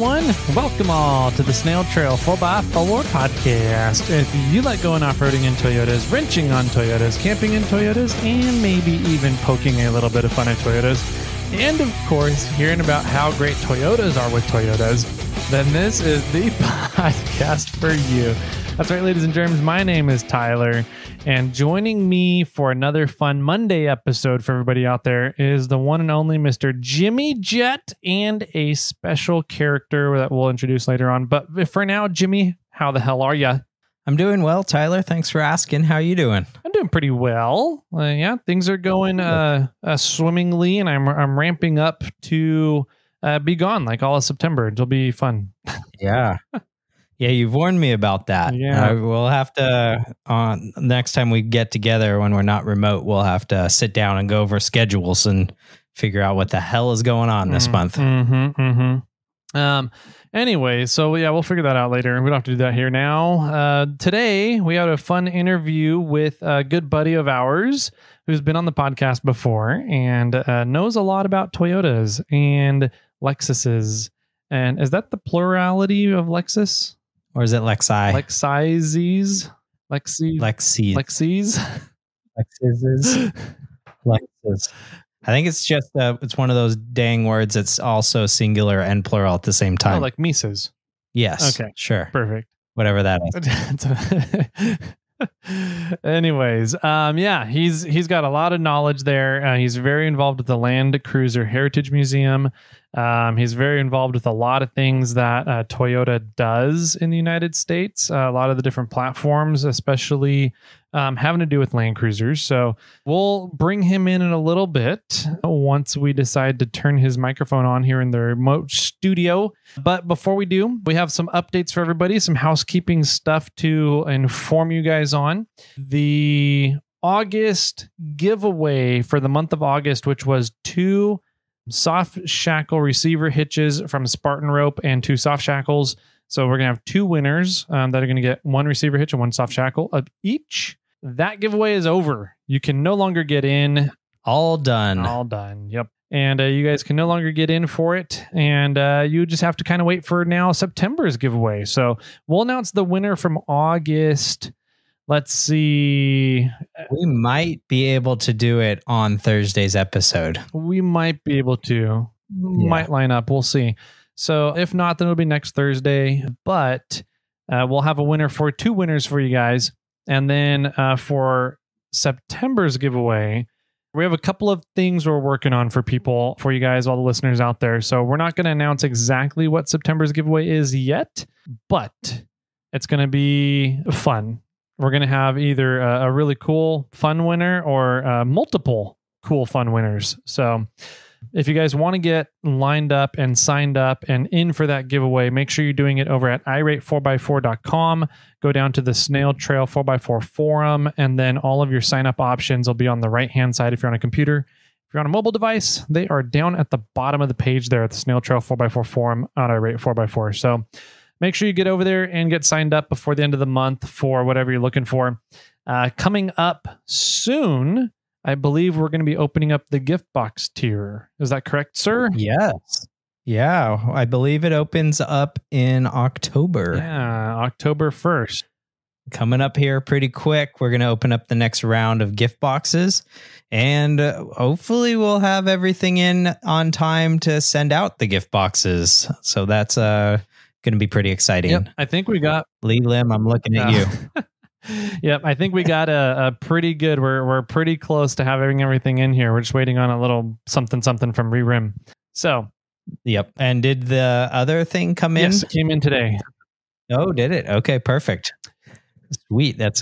everyone. Welcome all to the Snail Trail 4x4 podcast. If you like going off-roading in Toyotas, wrenching on Toyotas, camping in Toyotas, and maybe even poking a little bit of fun at Toyotas, and of course, hearing about how great Toyotas are with Toyotas, then this is the podcast for you. That's right, ladies and germs. My name is Tyler, and joining me for another fun Monday episode for everybody out there is the one and only Mr. Jimmy Jet, and a special character that we'll introduce later on. But for now, Jimmy, how the hell are you? I'm doing well, Tyler. Thanks for asking. How are you doing? I'm doing pretty well. Yeah, things are going swimmingly, and I'm ramping up to be gone like all of September. It'll be fun. Yeah. Yeah, you've warned me about that. Yeah. We'll have to, next time we get together when we're not remote, we'll have to sit down and go over schedules and figure out what the hell is going on this month. Anyway, so yeah, we'll figure that out later. We don't have to do that here now. Today, we had a fun interview with a good buddy of ours who's been on the podcast before and knows a lot about Toyotas and Lexuses. And is that the plurality of Lexus? Or is it Lexi? Lexis? Lexis. Lexis? Lexus. I think it's just, it's one of those dang words that's also singular and plural at the same time. Oh, like Mises. Yes. Okay. Sure. Perfect. Whatever that is. Anyways, yeah, he's got a lot of knowledge there. He's very involved with the Land Cruiser Heritage Museum. He's very involved with a lot of things that Toyota does in the United States. A lot of the different platforms, especially having to do with Land Cruisers. So we'll bring him in a little bit once we decide to turn his microphone on here in the remote studio. But before we do, we have some updates for everybody, some housekeeping stuff to inform you guys on. The August giveaway for the month of August, which was 2 soft shackle receiver hitches from Spartan Rope and 2 soft shackles. So we're going to have 2 winners that are going to get 1 receiver hitch and 1 soft shackle of each. That giveaway is over. You can no longer get in. All done. All done. Yep. And you guys can no longer get in for it. And you just have to kind of wait for now September's giveaway. So we'll announce the winner from August. Let's see. We might be able to do it on Thursday's episode. We might be able to. Might line up. We'll see. So if not, then it'll be next Thursday. But we'll have a winner for 2 winners for you guys. And then for September's giveaway, we have a couple of things we're working on for people, for you guys, all the listeners out there. So we're not going to announce exactly what September's giveaway is yet, but it's going to be fun. We're going to have either a really cool, fun winner or multiple cool, fun winners. So if you guys want to get lined up and signed up and in for that giveaway, make sure you're doing it over at irate4x4.com. Go down to the Snail Trail 4x4 forum, and then all of your sign-up options will be on the right-hand side if you're on a computer. If you're on a mobile device, they are down at the bottom of the page there at the Snail Trail 4x4 forum on Irate 4x4. So make sure you get over there and get signed up before the end of the month for whatever you're looking for. Coming up soon, I believe we're going to be opening up the gift box tier. Is that correct, sir? Yes. Yeah, I believe it opens up in October. Yeah, October 1st. Coming up here pretty quick. We're going to open up the next round of gift boxes, and hopefully we'll have everything in on time to send out the gift boxes. So that's going to be pretty exciting. Yep, I think we got... Lee Lim, I'm looking at you. Yep, I think we got a pretty good. We're pretty close to having everything in here. We're just waiting on a little something from ReRim. So, yep. And did the other thing come in? Yes, it came in today. Oh, did it? Okay, perfect. Sweet. That's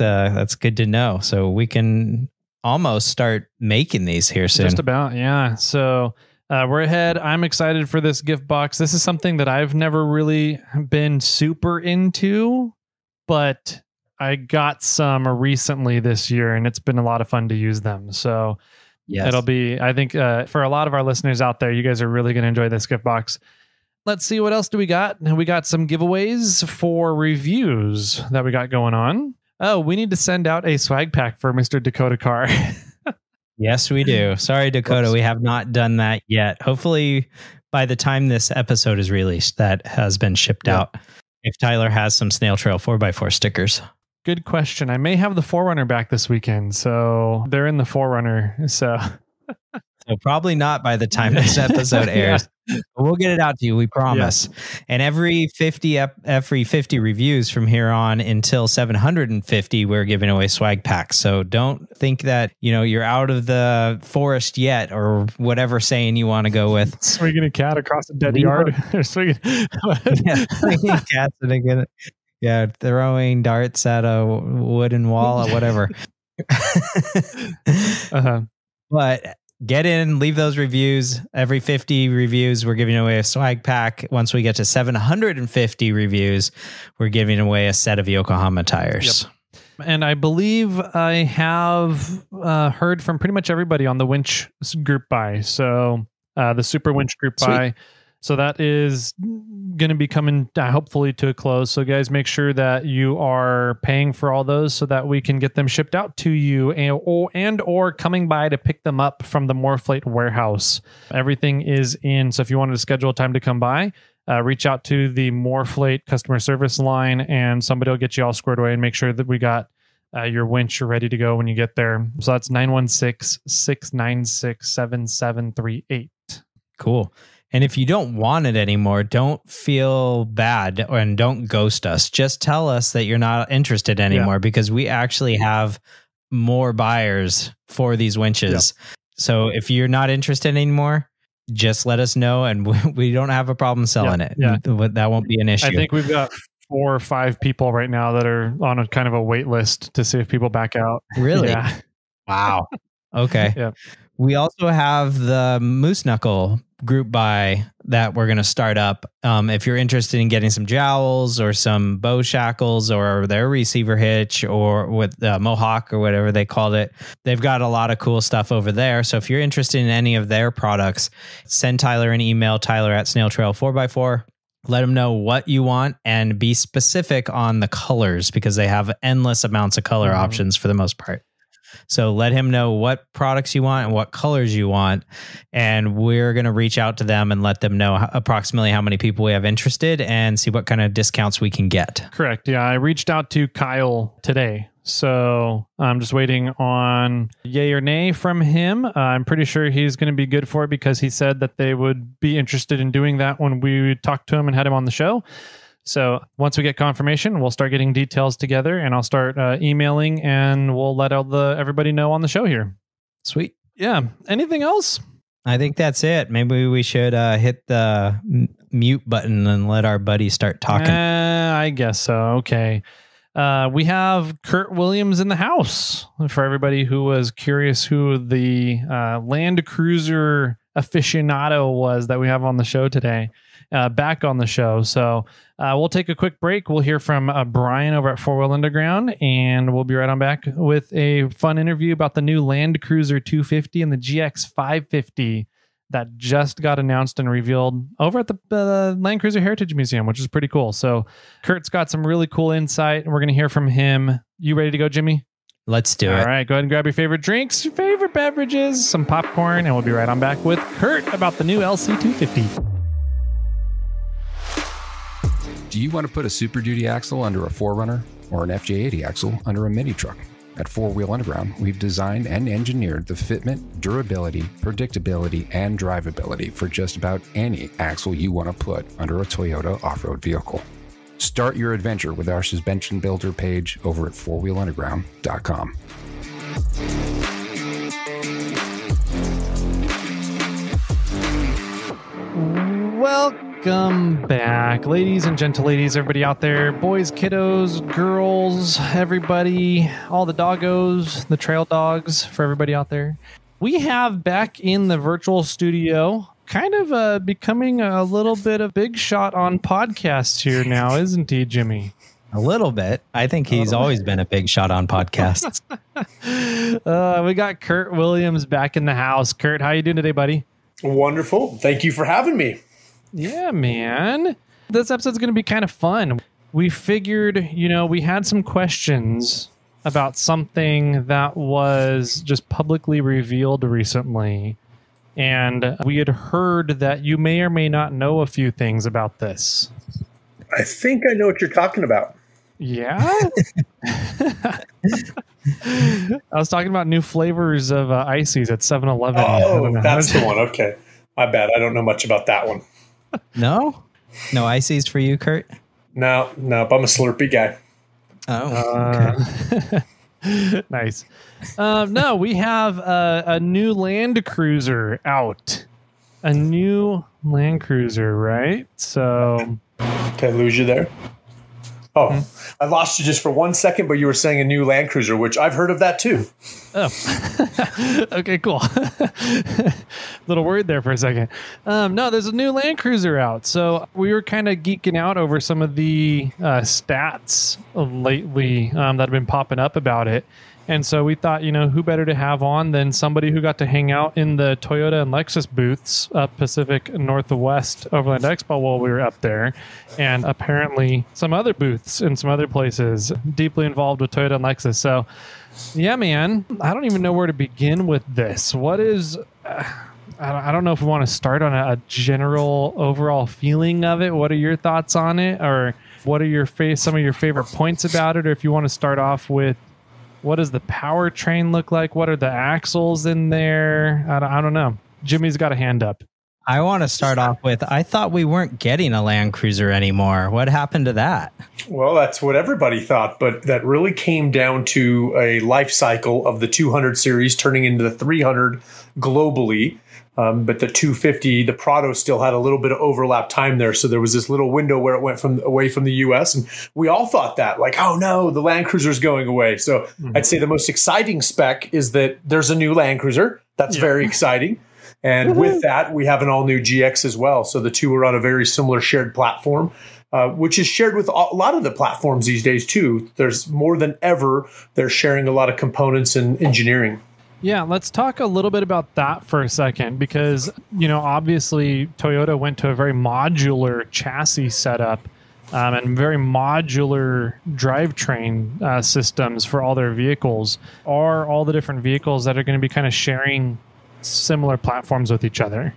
good to know. So we can almost start making these here soon. Just about, yeah. So we're ahead. I'm excited for this gift box. This is something that I've never really been super into, but I got some recently this year, and it's been a lot of fun to use them. So yes. It'll be, I think, for a lot of our listeners out there, you guys are really going to enjoy this gift box. Let's see, what else do we got? We got some giveaways for reviews that we got going on. Oh, we need to send out a swag pack for Mr. Dakota Car. Yes, we do. Sorry, Dakota, we have not done that yet. Hopefully by the time this episode is released that has been shipped out. If Tyler has some Snail Trail 4x4 stickers. Good question. I may have the 4Runner back this weekend, so they're in the 4Runner. So probably not by the time this episode airs. But we'll get it out to you, we promise. Yeah. And every 50 reviews from here on until 750, we're giving away swag packs. So don't think that, you're out of the forest yet or whatever saying you want to go with. Swinging a cat across a dead yard. Swinging cats and throwing darts at a wooden wall or whatever. But get in, leave those reviews. Every 50 reviews, we're giving away a swag pack. Once we get to 750 reviews, we're giving away a set of Yokohama tires. Yep. And I believe I have heard from pretty much everybody on the winch group buy. So the super winch group buy. So that is going to be coming hopefully to a close. So guys, make sure that you are paying for all those so that we can get them shipped out to you and or coming by to pick them up from the Morflate warehouse. Everything is in. So if you wanted to schedule a time to come by, reach out to the Morflate customer service line and somebody will get you all squared away and make sure that we got your winch ready to go when you get there. So that's 916-696-7738. Cool. And if you don't want it anymore, don't feel bad and don't ghost us. Just tell us that you're not interested anymore because we actually have more buyers for these winches. Yeah. So if you're not interested anymore, just let us know and we don't have a problem selling it. Yeah. That won't be an issue. I think we've got 4 or 5 people right now that are on a kind of a wait list to see if people back out. Really? Yeah. Wow. Okay. Yeah. We also have the Moose Knuckle group buy that we're going to start up. If you're interested in getting some jowls or some bow shackles or their receiver hitch or with Mohawk or whatever they called it, they've got a lot of cool stuff over there. So if you're interested in any of their products, send Tyler an email, Tyler@snailtrail4x4. Let them know what you want and be specific on the colors because they have endless amounts of color options for the most part. So let him know what products you want and what colors you want. And we're going to reach out to them and let them know approximately how many people we have interested and see what kind of discounts we can get. Correct. Yeah. I reached out to Kyle today. So I'm just waiting on yay or nay from him. I'm pretty sure he's going to be good for it because he said that they would be interested in doing that when we talked to him and had him on the show. So once we get confirmation, we'll start getting details together and I'll start emailing and we'll let everybody know on the show here. Sweet. Yeah. Anything else? I think that's it. Maybe we should hit the mute button and let our buddy start talking. I guess so. Okay. We have Kurt Williams in the house. For everybody who was curious who the Land Cruiser aficionado was that we have on the show today. Back on the show. So we'll take a quick break. We'll hear from Brian over at 4 Wheel Underground, and we'll be right on back with a fun interview about the new Land Cruiser 250 and the GX 550 that just got announced and revealed over at the Land Cruiser Heritage Museum, which is pretty cool. So Kurt's got some really cool insight, and we're going to hear from him. You ready to go, Jimmy? Let's do it. All right, go ahead and grab your favorite drinks, your favorite beverages, some popcorn, and we'll be right on back with Kurt about the new LC250. Do you want to put a Super Duty axle under a 4Runner or an FJ80 axle under a mini truck? At 4 Wheel Underground, we've designed and engineered the fitment, durability, predictability, and drivability for just about any axle you want to put under a Toyota off-road vehicle. Start your adventure with our suspension builder page over at 4wheelunderground.com. Welcome back, ladies and gentleladies, everybody out there, boys, kiddos, girls, everybody, all the doggos, the trail dogs, for everybody out there. We have back in the virtual studio, kind of becoming a little bit of big shot on podcasts here now, isn't he, Jimmy? A little bit. I think he's always been a big shot on podcasts. We got Kurt Williams back in the house. Kurt, how you doing today, buddy? Wonderful. Thank you for having me. Yeah, man. This episode's going to be kind of fun. We figured, we had some questions about something that was just publicly revealed recently. And we had heard that you may or may not know a few things about this. I think I know what you're talking about. Yeah? I was talking about new flavors of ices at 7-Eleven. Oh, that's the one. Okay. My bad. I don't know much about that one. No ices for you, Kurt? No, I'm a Slurpee guy. Oh, okay. Nice. No, we have a new Land Cruiser out. A new Land Cruiser, right? So... Did I lose you there? Oh, I lost you just for 1 second, but you were saying a new Land Cruiser, which I've heard of that too. Oh, okay, cool. Little worried there for a second. No, there's a new Land Cruiser out. So we were kind of geeking out over some of the stats lately that have been popping up about it. And so we thought, who better to have on than somebody who got to hang out in the Toyota and Lexus booths up Pacific Northwest Overland Expo while we were up there. And apparently some other booths in some other places deeply involved with Toyota and Lexus. So, yeah, man, I don't even know where to begin with this. What is... I don't know if we want to start on a general overall feeling of it. What are your thoughts on it? Or what are some of your favorite points about it? Or if you want to start off with, what does the powertrain look like? What are the axles in there? I don't know. Jimmy's got a hand up. I want to start off with, I thought we weren't getting a Land Cruiser anymore. What happened to that? Well, that's what everybody thought, but that really came down to a life cycle of the 200 series turning into the 300 globally. But the 250, the Prado still had a little bit of overlap time there. So there was this little window where it went away from the US. And we all thought that, like, oh no, the Land Cruiser is going away. So I'd say the most exciting spec is that there's a new Land Cruiser. That's very exciting. And with that, we have an all-new GX as well. So the two are on a very similar shared platform, which is shared with a lot of the platforms these days too. There's more than ever, they're sharing a lot of components and engineering. Yeah, let's talk a little bit about that for a second, because, obviously Toyota went to a very modular chassis setup and very modular drivetrain systems for all their vehicles. Are all the different vehicles that are going to be kind of sharing similar platforms with each other?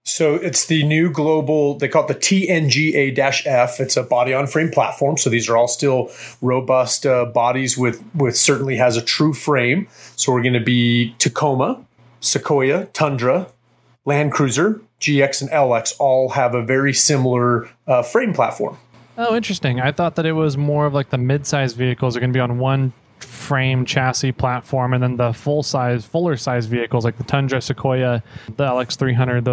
So it's the new global, they call it the TNGA-F. It's a body-on-frame platform. So these are all still robust bodies with certainly has a true frame. So we're going to be Tacoma, Sequoia, Tundra, Land Cruiser, GX, and LX all have a very similar frame platform. Oh, interesting. I thought that it was more of like the mid-size vehicles are going to be on one frame chassis platform, and then the fuller size vehicles like the Tundra, Sequoia, the LX300,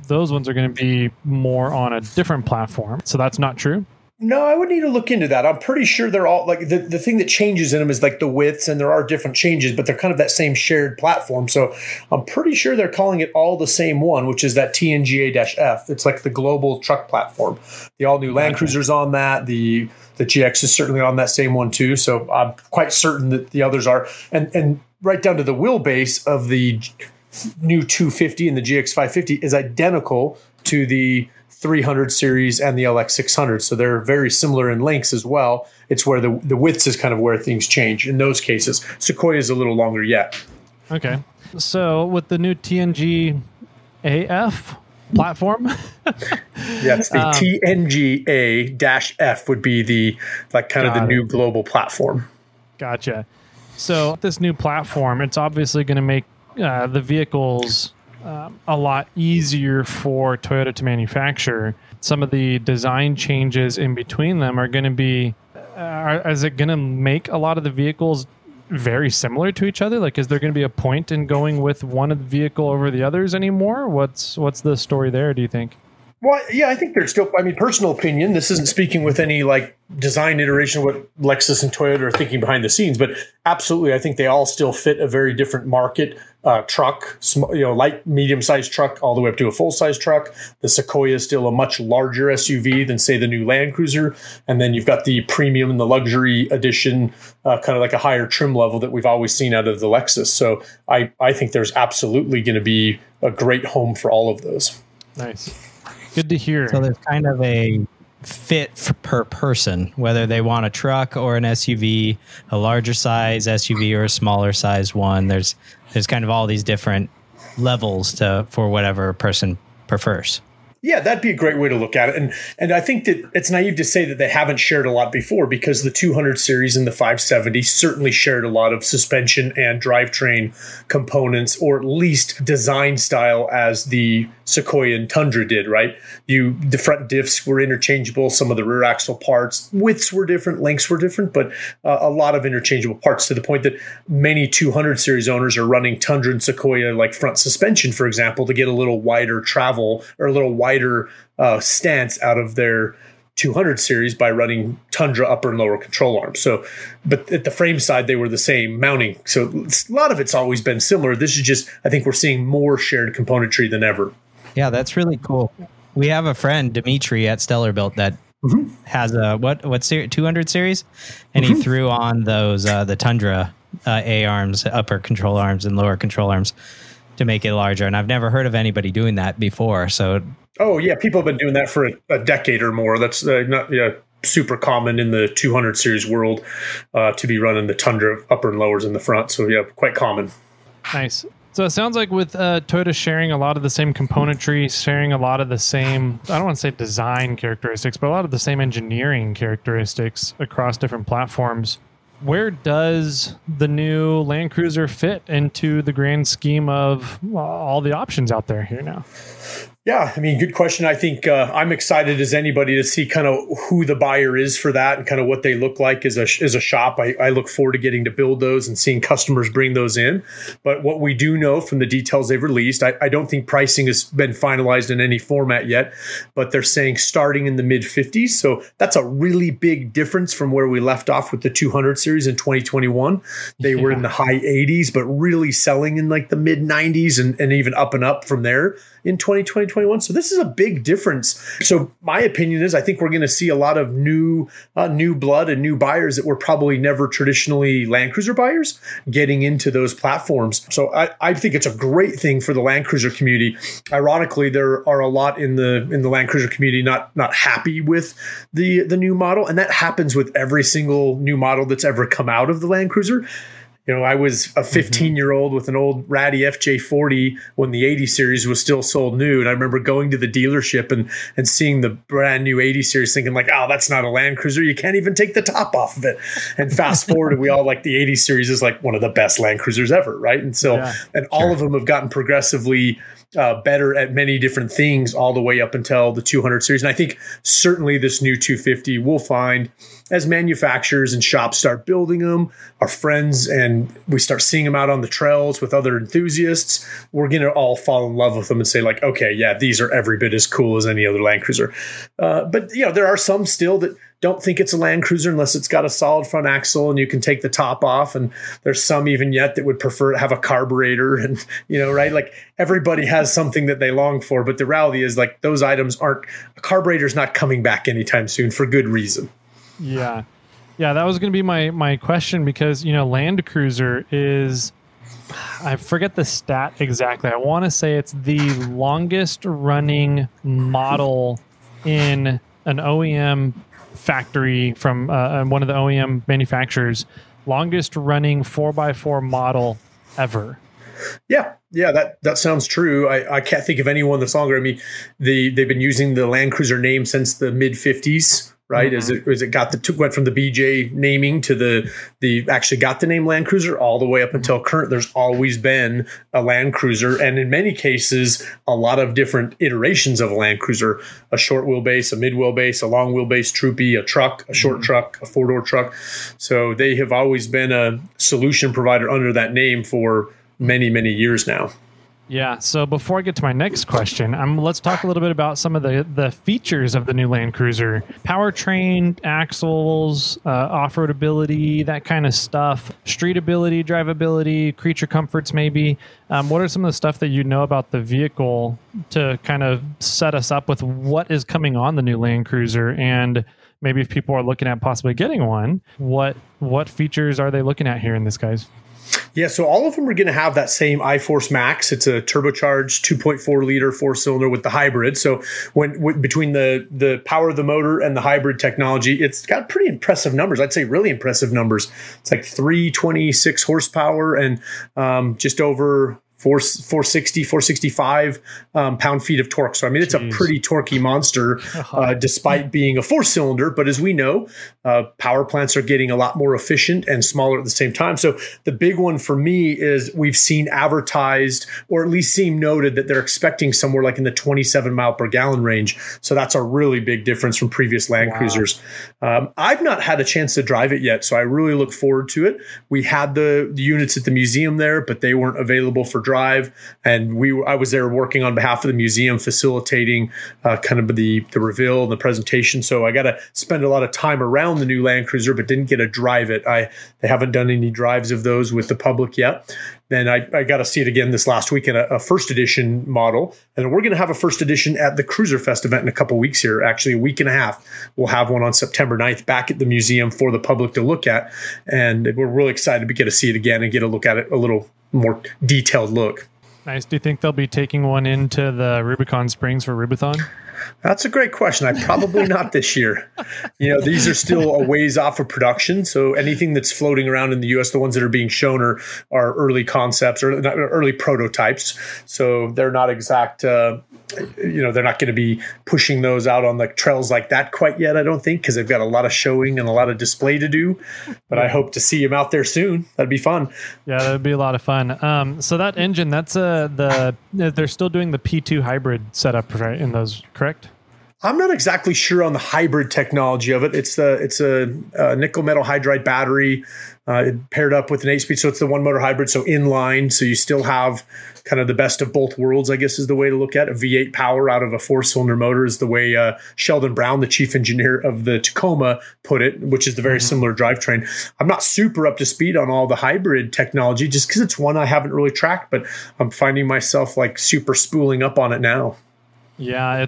those ones are going to be more on a different platform. So that's not true? No, I would need to look into that. I'm pretty sure they're all like the thing that changes in them is like the widths, and there are different changes, but they're kind of that same shared platform. So I'm pretty sure they're calling it all the same one, which is that TNGA-F. It's like the global truck platform. The all new Land Cruiser's on that. The GX is certainly on that same one too. So I'm quite certain that the others are. And right down to the wheelbase of the new 250 and the GX 550 is identical to the 300 series and the LX600. So they're very similar in lengths as well. It's where the widths is kind of where things change in those cases. Sequoia is a little longer yet. Okay. So with the new TNG AF platform? Yes, the TNGA-F would be the the new global platform. Gotcha. So this new platform, it's obviously going to make the vehicles a lot easier for Toyota to manufacture. Some of the design changes in between them are going to be, is it going to make a lot of the vehicles very similar to each other? Like, is there going to be a point in going with one vehicle over the others anymore? What's the story there, do you think? Well, yeah, I think there's still, personal opinion, this isn't speaking with any design iteration of what Lexus and Toyota are thinking behind the scenes, but absolutely, I think they all still fit a very different market. Truck, light, medium-sized truck, all the way up to a full-size truck. The Sequoia is still a much larger SUV than, say, the new Land Cruiser. And then you've got the premium and the luxury edition, kind of like a higher trim level that we've always seen out of the Lexus. So I think there's absolutely going to be a great home for all of those. Nice. Good to hear. So there's kind of a fit per person, whether they want a truck or an SUV, a larger size SUV or a smaller size one. There's kind of all these different levels for whatever a person prefers. Yeah, that'd be a great way to look at it. And I think that it's naive to say that they haven't shared a lot before, because the 200 series and the 570 certainly shared a lot of suspension and drivetrain components, or at least design style, as the Sequoia and Tundra did, right? The front diffs were interchangeable. Some of the rear axle parts, widths were different, lengths were different, but a lot of interchangeable parts, to the point that many 200 series owners are running Tundra and Sequoia like front suspension, for example, to get a little wider travel or a little wider stance out of their 200 series by running Tundra upper and lower control arms. So, but at the frame side, they were the same mounting. So a lot of it's always been similar. This is just, I think we're seeing more shared componentry than ever. Yeah, that's really cool. We have a friend, Dimitri at Stellar Built, that has a what series, 200 series, and he threw on those the Tundra A arms, upper control arms and lower control arms, to make it larger. And I've never heard of anybody doing that before. So, oh yeah, people have been doing that for a decade or more. That's not super common in the 200 series world to be running the Tundra upper and lowers in the front. So yeah, quite common. Nice. So it sounds like with Toyota sharing a lot of the same componentry, sharing a lot of the same, I don't want to say design characteristics, but a lot of the same engineering characteristics across different platforms. Where does the new Land Cruiser fit into the grand scheme of all the options out there here now? Yeah, I mean, good question. I think I'm excited as anybody to see kind of who the buyer is for that and kind of what they look like as a shop. I look forward to getting to build those and seeing customers bring those in. But what we do know from the details they've released, I don't think pricing has been finalized in any format yet, but they're saying starting in the mid 50s. So that's a really big difference from where we left off with the 200 series in 2021. They were in the high 80s, but really selling in like the mid 90s and even up and up from there in 2021. So this is a big difference. So my opinion is I think we're going to see a lot of new blood and new buyers that were probably never traditionally Land Cruiser buyers getting into those platforms. So I think it's a great thing for the Land Cruiser community. Ironically, there are a lot in the Land Cruiser community not happy with the new model, and that happens with every single new model that's ever come out of the Land Cruiser. You know, I was a 15-year-old with an old ratty FJ40 when the 80 series was still sold new. And I remember going to the dealership and seeing the brand new 80 series thinking like, oh, that's not a Land Cruiser. You can't even take the top off of it. And fast forward, we all like the 80 series is like one of the best Land Cruisers ever, right? And so, all of them have gotten progressively better at many different things all the way up until the 200 series. And I think certainly this new 250 will find, as manufacturers and shops start building them, our friends, and we start seeing them out on the trails with other enthusiasts, we're going to all fall in love with them and say like, okay, yeah, these are every bit as cool as any other Land Cruiser. But you know, there are some still that don't think it's a Land Cruiser unless it's got a solid front axle and you can take the top off. And there's some even yet that would prefer to have a carburetor and, you know, right? Like everybody has something that they long for, but the reality is like those items a carburetor's not coming back anytime soon for good reason. Yeah. Yeah, that was going to be my question, because, you know, Land Cruiser is, I forget the stat exactly. I want to say it's the longest running model in an OEM factory from one of the OEM manufacturers, longest running 4x4 model ever. Yeah, that sounds true. I can't think of anyone that's longer. I mean, they've been using the Land Cruiser name since the mid 50s. Right, as it went from the BJ naming to the actually got the name Land Cruiser all the way up until current. There's always been a Land Cruiser, and in many cases, a lot of different iterations of a Land Cruiser: a short wheelbase, a mid wheelbase, a long wheelbase troopy, a truck, a short truck, a 4-door truck. So they have always been a solution provider under that name for many, many years now. Yeah, so before I get to my next question, let's talk a little bit about some of the features of the new Land Cruiser. Powertrain, axles, off-road ability, that kind of stuff. Street ability, drivability, creature comforts maybe. What are some of the stuff that you know about the vehicle to kind of set us up with what is coming on the new Land Cruiser? And maybe if people are looking at possibly getting one, what features are they looking at here in this, guys? Yeah, so all of them are going to have that same iForce Max. It's a turbocharged 2.4 liter 4-cylinder with the hybrid. So between the power of the motor and the hybrid technology, it's got pretty impressive numbers. I'd say really impressive numbers. It's like 326 horsepower and just over 460, 465 pound-feet of torque. So, I mean, it's a pretty torquey monster, despite being a 4-cylinder. But as we know, power plants are getting a lot more efficient and smaller at the same time. So the big one for me is we've seen advertised, or at least seen noted, that they're expecting somewhere like in the 27 mile per gallon range. So that's a really big difference from previous Land Cruisers. I've not had a chance to drive it yet, so I really look forward to it. We had the units at the museum there, but they weren't available for drive, and I was there working on behalf of the museum, facilitating kind of the reveal and the presentation. So I got to spend a lot of time around the new Land Cruiser, but didn't get to drive it. They haven't done any drives of those with the public yet. Then I got to see it again this last week in a first edition model. And we're going to have a first edition at the Cruiser Fest event in a couple weeks here, actually a week and a half. We'll have one on September 9th back at the museum for the public to look at. And we're really excited to get to see it again and get a look at it, a little more detailed look. Nice. Do you think they'll be taking one into the Rubicon Springs for Rubathon? That's a great question. Probably not this year. These are still a ways off of production. So anything that's floating around in the U.S., the ones that are being shown are early concepts or early prototypes. So they're not exact. They're not going to be pushing those out on the trails like that quite yet, I don't think, because they've got a lot of showing and a lot of display to do. But I hope to see them out there soon. That'd be fun. Yeah, that'd be a lot of fun. So that engine, that's they're still doing the P2 hybrid setup, right? In those, correct? I'm not exactly sure on the hybrid technology of it. It's a nickel metal hydride battery paired up with an 8-speed. So it's the one motor hybrid, so inline. So you still have kind of the best of both worlds, I guess is the way to look at it. V8 power out of a 4-cylinder motor is the way Sheldon Brown, the chief engineer of the Tacoma, put it, which is the very similar drivetrain. I'm not super up to speed on all the hybrid technology just because it's one I haven't really tracked, but I'm finding myself like super spooling up on it now. Yeah,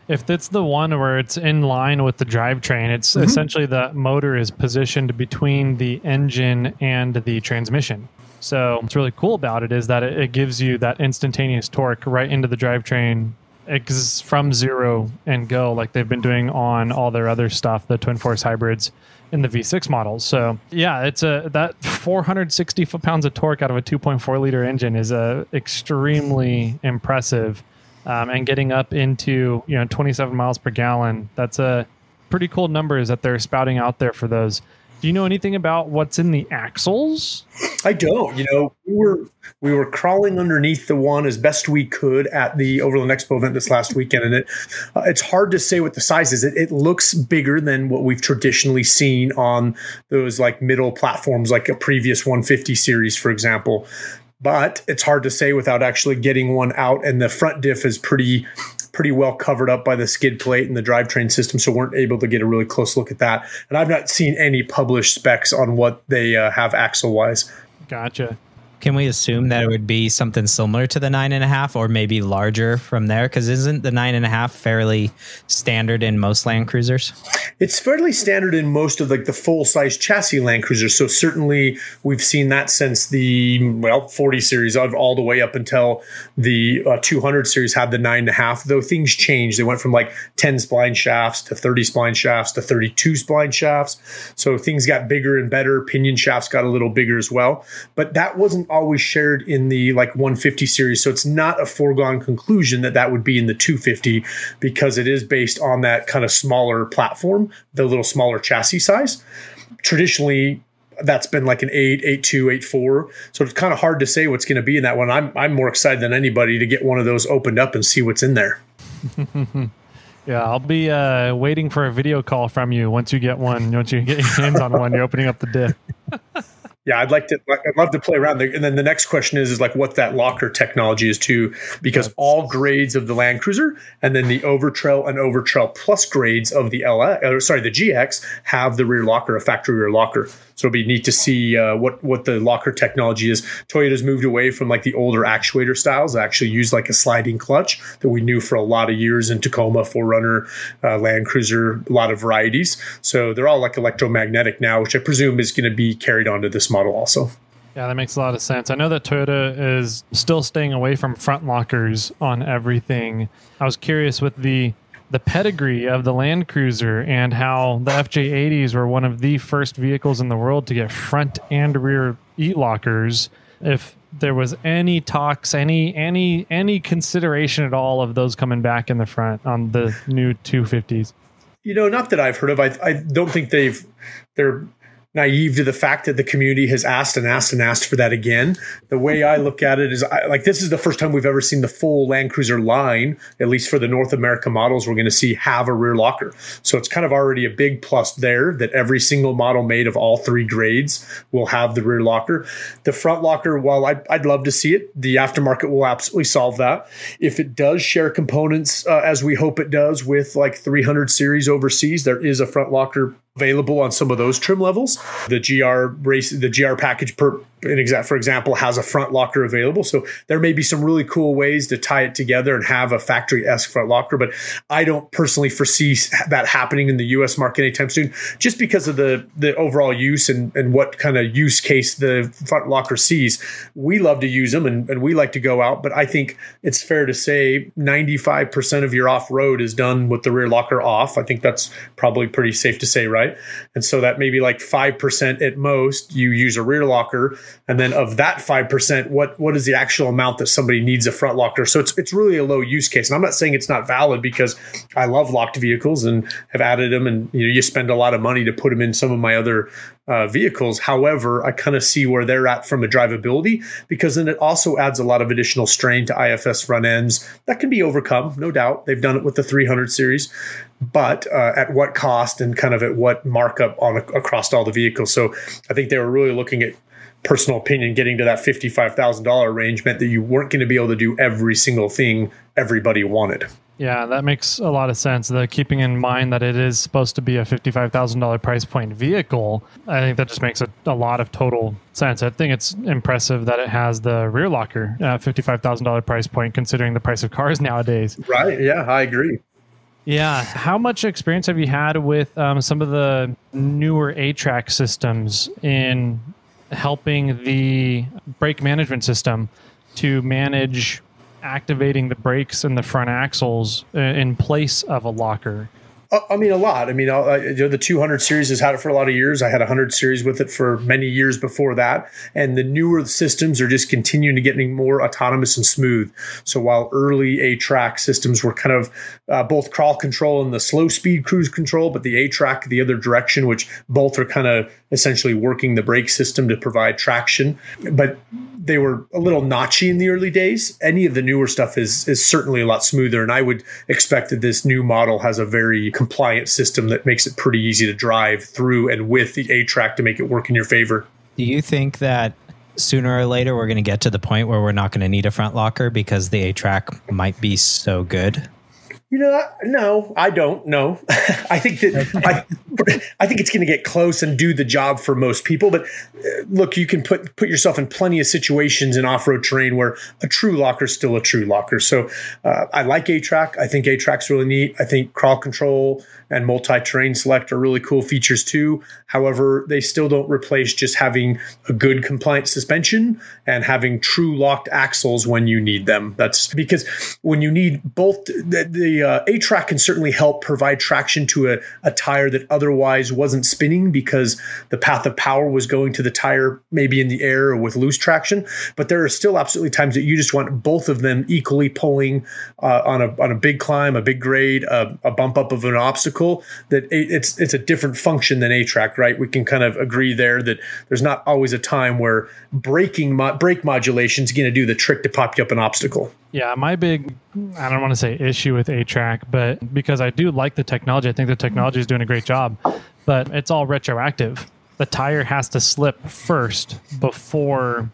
if it's the one where it's in line with the drivetrain, it's essentially the motor is positioned between the engine and the transmission. So what's really cool about it is that it gives you that instantaneous torque right into the drivetrain from zero and go, like they've been doing on all their other stuff, the twin force hybrids in the V6 models. So yeah, it's that 460 foot-pounds of torque out of a 2.4 liter engine is extremely impressive. And getting up into 27 miles per gallon, that's a pretty cool numbers that they're spouting out there for those. Do you know anything about what's in the axles? I don't. We were crawling underneath the one as best we could at the Overland Expo event this last weekend, and it's hard to say what the size is. It looks bigger than what we've traditionally seen on those like middle platforms, like a previous 150 series, for example. But it's hard to say without actually getting one out, and the front diff is pretty well covered up by the skid plate and the drivetrain system, so weren't able to get a really close look at that. And I've not seen any published specs on what they have axle-wise. Gotcha. Can we assume that it would be something similar to the 9.5 or maybe larger from there? Because isn't the 9.5 fairly standard in most Land Cruisers? It's fairly standard in most of like the full-size chassis Land Cruisers. So certainly we've seen that since the 40 series all the way up until the 200 series had the 9.5. Though things changed. They went from like 10 spline shafts to 30 spline shafts to 32 spline shafts. So things got bigger and better. Pinion shafts got a little bigger as well. But that wasn't always shared in the like 150 series. So it's not a foregone conclusion that would be in the 250 because it is based on that kind of smaller platform, the little smaller chassis size. Traditionally, that's been like an 8, 8.2, 8.4. So it's kind of hard to say what's going to be in that one. I'm more excited than anybody to get one of those opened up and see what's in there. Yeah, I'll be waiting for a video call from you once you get one. Once you get your hands on one, you're opening up the diff. Yeah, I'd love to play around. And then the next question is like what that locker technology is too, because all grades of the Land Cruiser and then the Overtrail and Overtrail Plus grades of the the GX have the rear locker, a factory rear locker. So it'll be neat to see what the locker technology is. Toyota's moved away from like the older actuator styles, actually use like a sliding clutch that we knew for a lot of years in Tacoma, 4Runner, Land Cruiser, a lot of varieties. So they're all like electromagnetic now, which I presume is going to be carried onto this model also. Yeah, that makes a lot of sense. I know that Toyota is still staying away from front lockers on everything. I was curious with the pedigree of the Land Cruiser and how the FJ80s were one of the first vehicles in the world to get front and rear e-lockers. If there was any talks, any consideration at all of those coming back in the front on the new 250s. Not that I've heard of. I don't think they're naive to the fact that the community has asked and asked and asked for that again. The way I look at it is this is the first time we've ever seen the full Land Cruiser line, at least for the North America models we're going to see, have a rear locker. So it's kind of already a big plus there that every single model made of all three grades will have the rear locker. The front locker, while I'd love to see it, the aftermarket will absolutely solve that. If it does share components, as we hope it does with like 300 series overseas, there is a front locker available on some of those trim levels. The GR package, for example, has a front locker available. So there may be some really cool ways to tie it together and have a factory-esque front locker, but I don't personally foresee that happening in the U.S. market anytime soon, just because of the overall use and what kind of use case the front locker sees. We love to use them and we like to go out, but I think it's fair to say 95% of your off-road is done with the rear locker off. I think that's probably pretty safe to say, right? And so that maybe like 5% at most, you use a rear locker. And then of that 5%, what is the actual amount that somebody needs a front locker? So it's really a low use case. And I'm not saying it's not valid, because I love locked vehicles and have added them. And you spend a lot of money to put them in some of my other vehicles. However, I kind of see where they're at from a drivability, because then it also adds a lot of additional strain to IFS front ends that can be overcome, no doubt. They've done it with the 300 series, but at what cost and kind of at what markup across all the vehicles. So I think they were really looking at, personal opinion, getting to that $55,000 range meant that you weren't going to be able to do every single thing everybody wanted. Yeah, that makes a lot of sense. Keeping in mind that it is supposed to be a $55,000 price point vehicle, I think that just makes a lot of total sense. I think it's impressive that it has the rear locker at $55,000 price point, considering the price of cars nowadays. Right. Yeah, I agree. Yeah. How much experience have you had with some of the newer A-Track systems in helping the brake management system to manage activating the brakes and the front axles in place of a locker? I mean, a lot. I mean, the 200 series has had it for a lot of years. I had 100 series with it for many years before that. And the newer systems are just continuing to getting more autonomous and smooth. So while early A-Track systems were kind of both crawl control and the slow speed cruise control, but the A-Track the other direction, which both are kind of essentially working the brake system to provide traction. But they were a little notchy in the early days. Any of the newer stuff is certainly a lot smoother. And I would expect that this new model has a very compliant system that makes it pretty easy to drive through and with the A-Track to make it work in your favor. Do you think that sooner or later we're going to get to the point where we're not going to need a front locker because the A-Track might be so good? No, I don't know. I think that I think it's going to get close and do the job for most people. But look, you can put yourself in plenty of situations in off-road terrain where a true locker is still a true locker. So I like A-Track. I think A-Track's really neat. I think crawl control and multi-terrain select are really cool features too. However, they still don't replace just having a good compliant suspension and having true locked axles when you need them. That's because when you need both, the A-Track can certainly help provide traction to a tire that otherwise wasn't spinning because the path of power was going to the tire maybe in the air or with loose traction. But there are still absolutely times that you just want both of them equally pulling on a big climb, a big grade, a bump up of an obstacle. That it's a different function than A-Track, right? We can kind of agree there that there's not always a time where brake modulation is going to do the trick to pop you up an obstacle. Yeah, my big, I don't want to say issue with A-Track, but because I do like the technology, I think the technology is doing a great job, but it's all retroactive. The tire has to slip first before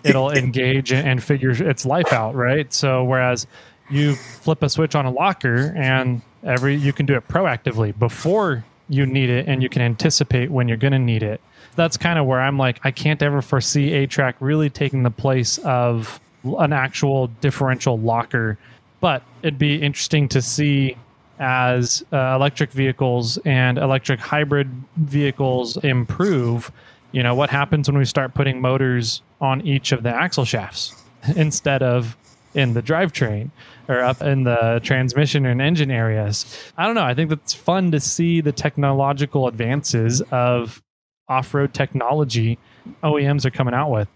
it'll engage and figure its life out, right? So whereas you flip a switch on a locker and you can do it proactively before you need it, and you can anticipate when you're going to need it. That's kind of where I'm like, I can't ever foresee A-Track really taking the place of an actual differential locker. But it'd be interesting to see as electric vehicles and electric hybrid vehicles improve, what happens when we start putting motors on each of the axle shafts instead of in the drivetrain or up in the transmission and engine areas. I don't know. I think that's fun to see the technological advances of off-road technology OEMs are coming out with.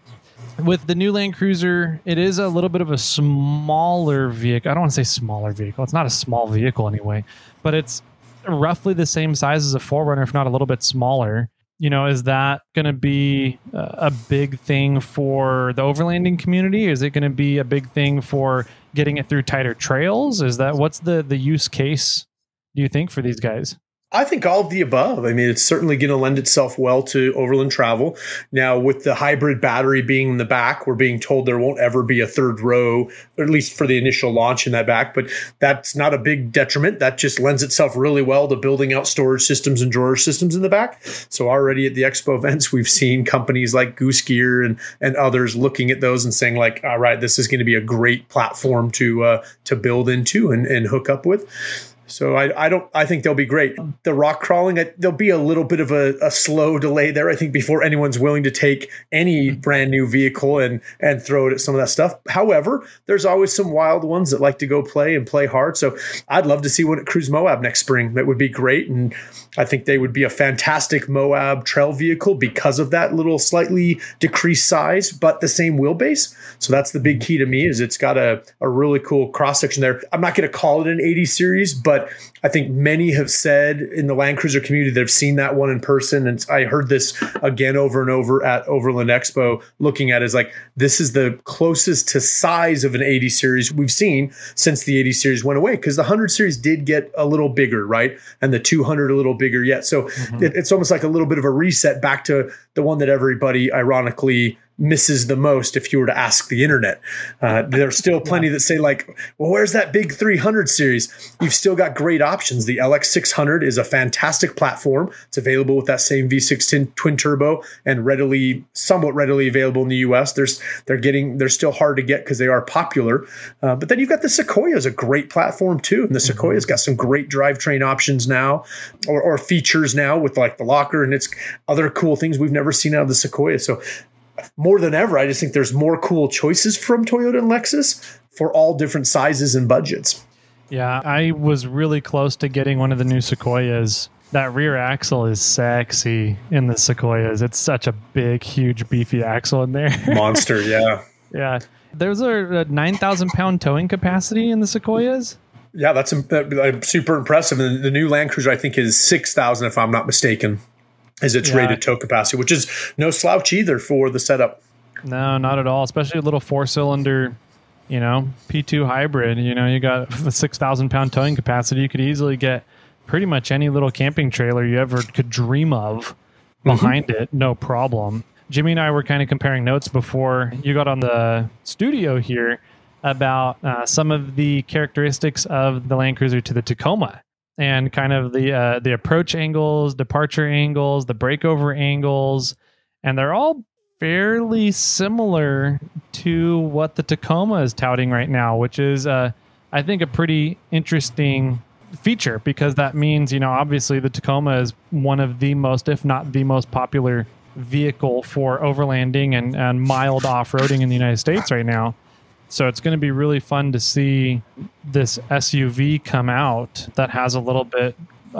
with the new Land Cruiser, it is a little bit of a smaller vehicle. I don't want to say smaller vehicle. It's not a small vehicle anyway, but it's roughly the same size as a 4Runner, if not a little bit smaller. Is that going to be a big thing for the overlanding community? Is it going to be a big thing for getting it through tighter trails? What's the use case, do you think, for these guys? I think all of the above. I mean, it's certainly going to lend itself well to overland travel. Now, with the hybrid battery being in the back, we're being told there won't ever be a third row, or at least for the initial launch in that back. But that's not a big detriment. That just lends itself really well to building out storage systems and drawer systems in the back. So already at the expo events, we've seen companies like Goose Gear and others looking at those and saying, like, all right, this is going to be a great platform to build into and hook up with. So I think they'll be great. The rock crawling, there'll be a little bit of a slow delay there, I think, before anyone's willing to take any brand new vehicle and throw it at some of that stuff. However, there's always some wild ones that like to go play hard. So I'd love to see one at Cruise Moab next spring. That would be great. And I think they would be a fantastic Moab trail vehicle because of that little slightly decreased size, but the same wheelbase. So that's the big key to me, is it's got a really cool cross section there. I'm not going to call it an 80 series, but I think many have said in the Land Cruiser community they've seen that one in person. And I heard this again over and over at Overland Expo, looking at it as like, this is the closest to size of an 80 series we've seen since the 80 series went away, because the 100 series did get a little bigger, right? And the 200 a little bigger yet. So it's almost like a little bit of a reset back to the one that everybody ironically misses the most if you were to ask the internet. There's still plenty that say, like, well, where's that big 300 series? You've still got great options. The LX600 is a fantastic platform. It's available with that same V6 twin turbo and somewhat readily available in the US. They're still hard to get because they are popular. But then you've got the Sequoia is a great platform too. And the Sequoia's got some great drivetrain options now, or features now with like the locker and its other cool things we've never seen out of the Sequoia. So more than ever, I just think there's more cool choices from Toyota and Lexus for all different sizes and budgets. Yeah, I was really close to getting one of the new Sequoias. That rear axle is sexy in the Sequoias. It's such a big, huge, beefy axle in there. Monster, yeah. Yeah. There's a 9,000 pound towing capacity in the Sequoias. Yeah, that's super impressive. And the new Land Cruiser, I think, is 6,000, if I'm not mistaken, is its rated tow capacity, which is no slouch either for the setup. No, not at all. Especially a little 4-cylinder, P2 hybrid. You got a 6,000 pound towing capacity. You could easily get pretty much any little camping trailer you ever could dream of behind it. No problem. Jimmy and I were kind of comparing notes before you got on the studio here about some of the characteristics of the Land Cruiser to the Tacoma. And kind of the approach angles, departure angles, the breakover angles, and they're all fairly similar to what the Tacoma is touting right now, which is, I think, a pretty interesting feature, because that means, obviously the Tacoma is one of the most, if not the most popular vehicle for overlanding and mild off-roading in the United States right now. So it's going to be really fun to see this SUV come out that has a little bit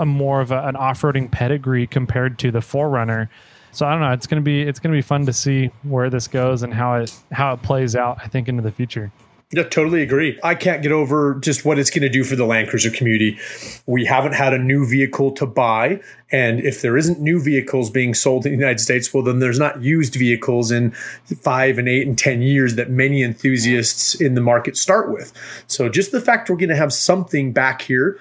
more of an off-roading pedigree compared to the 4Runner. So I don't know. It's going to be fun to see where this goes and how it plays out, I think, into the future. Yeah, totally agree. I can't get over just what it's going to do for the Land Cruiser community. We haven't had a new vehicle to buy. And if there isn't new vehicles being sold in the United States, well, then there's not used vehicles in 5 and 8 and 10 years that many enthusiasts in the market start with. So just the fact we're going to have something back here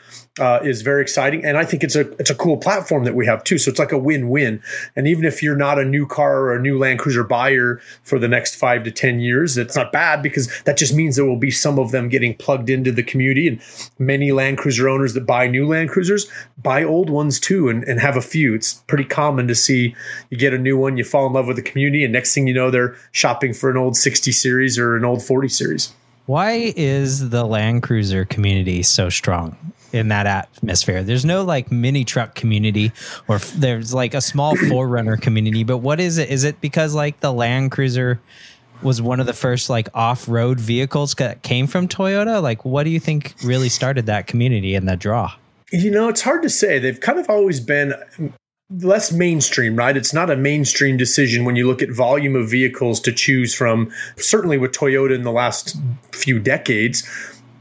is very exciting. And I think it's a cool platform that we have too. So it's like a win-win. And even if you're not a new car or a new Land Cruiser buyer for the next 5 to 10 years, it's not bad, because that just means there will be some of them getting plugged into the community. And many Land Cruiser owners that buy new Land Cruisers buy old ones too and have a few. It's pretty common to see you get a new one, you fall in love with the community, and next thing you know, they're shopping for an old 60 series or an old 40 series. Why is the Land Cruiser community so strong in that atmosphere? There's no like mini truck community, or there's like a small 4Runner community, but what is it? Is it because like the Land Cruiser was one of the first like off-road vehicles that came from Toyota? Like, what do you think really started that community and the draw? It's hard to say. They've kind of always been, less mainstream, right? It's not a mainstream decision when you look at volume of vehicles to choose from. Certainly with Toyota in the last few decades,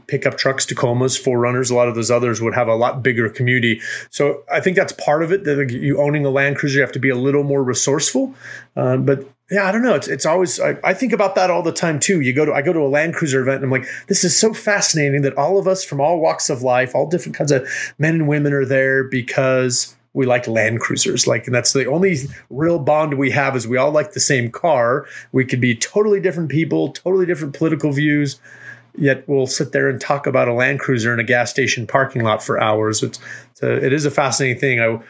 pickup trucks, Tacomas, 4Runners, a lot of those others would have a lot bigger community. So I think that's part of it. That you owning a Land Cruiser, you have to be a little more resourceful. But yeah, I don't know. It's always, I think about that all the time too. I go to a Land Cruiser event and I'm like, this is so fascinating that all of us from all walks of life, all different kinds of men and women are there because we like Land Cruisers. And that's the only real bond we have, is we all like the same car. We could be totally different people, totally different political views, yet we'll sit there and talk about a Land Cruiser in a gas station parking lot for hours. It is a fascinating thing.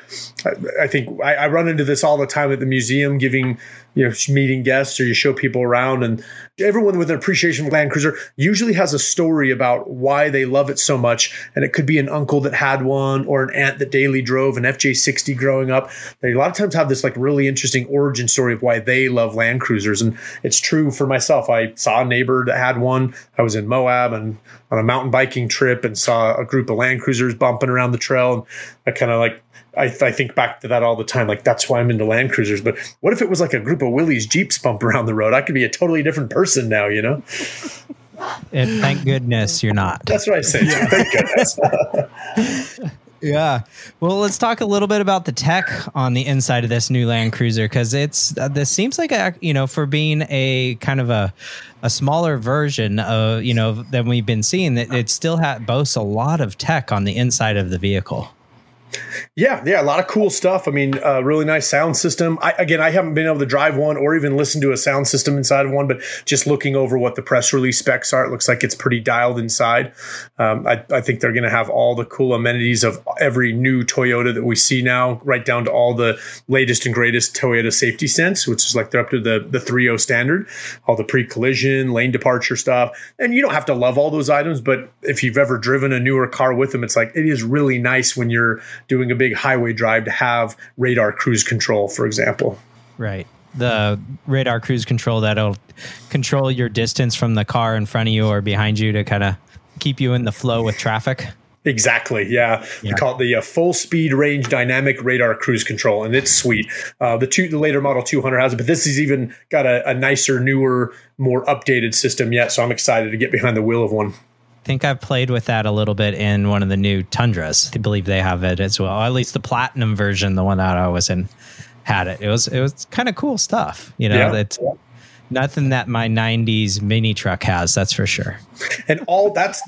I think I run into this all the time at the museum, meeting guests, or you show people around, and everyone with an appreciation for Land Cruiser usually has a story about why they love it so much. And it could be an uncle that had one, or an aunt that daily drove an FJ60 growing up. They a lot of times have this really interesting origin story of why they love Land Cruisers. And it's true for myself. I saw a neighbor that had one. I was in Moab and on a mountain biking trip and saw a group of Land Cruisers bumping around the trail. And I kind of I think back to that all the time. That's why I'm into Land Cruisers. But what if it was a group of Willys Jeeps bump around the road? I could be a totally different person now, And thank goodness you're not. That's what I say. Yeah. Thank goodness. Yeah. Well, let's talk a little bit about the tech on the inside of this new Land Cruiser, because this seems like for being a kind of a smaller version of than we've been seeing, that it still boasts a lot of tech on the inside of the vehicle. Yeah, a lot of cool stuff. I mean, really nice sound system. I haven't been able to drive one or even listen to a sound system inside of one, but just looking over what the press release specs are, it looks like it's pretty dialed inside. I think they're going to have all the cool amenities of every new Toyota that we see now, right down to all the latest and greatest Toyota Safety Sense, which is they're up to the 3.0 standard, all the pre-collision, lane departure stuff. And you don't have to love all those items, but if you've ever driven a newer car with them, it's it is really nice when you're doing a big highway drive to have radar cruise control, for example. Right. The radar cruise control that'll control your distance from the car in front of you or behind you to kind of keep you in the flow with traffic. Exactly. Yeah. We call it the full speed range dynamic radar cruise control, and it's sweet. The later model 200 has it, but this has even got a nicer, newer, more updated system yet. So I'm excited to get behind the wheel of one. I think I've played with that a little bit in one of the new Tundras. I believe they have it as well. At least the platinum version, the one that I was in, had it. It was kind of cool stuff. It's nothing that my 90s mini truck has, that's for sure. And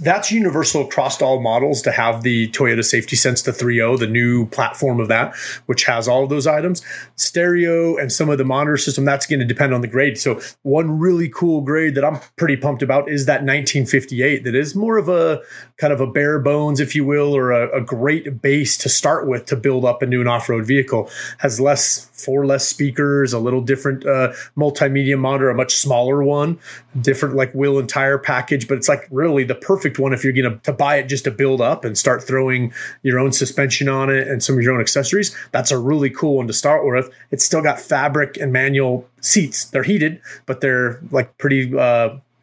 that's universal across all models to have the Toyota Safety Sense, the 3.0, the new platform of that, which has all of those items. Stereo and some of the monitor system, that's going to depend on the grade. So one really cool grade that I'm pretty pumped about is that 1958, that is more of a kind of a bare bones, if you will, or a great base to start with to build up into an off-road vehicle. Has four less speakers, a little different multimedia monitor, a much smaller one, different wheel and tire package, but it's really the perfect one if you're going to buy it just to build up and start throwing your own suspension on it and some of your own accessories. That's a really cool one to start with. It's still got fabric and manual seats. They're heated, but they're pretty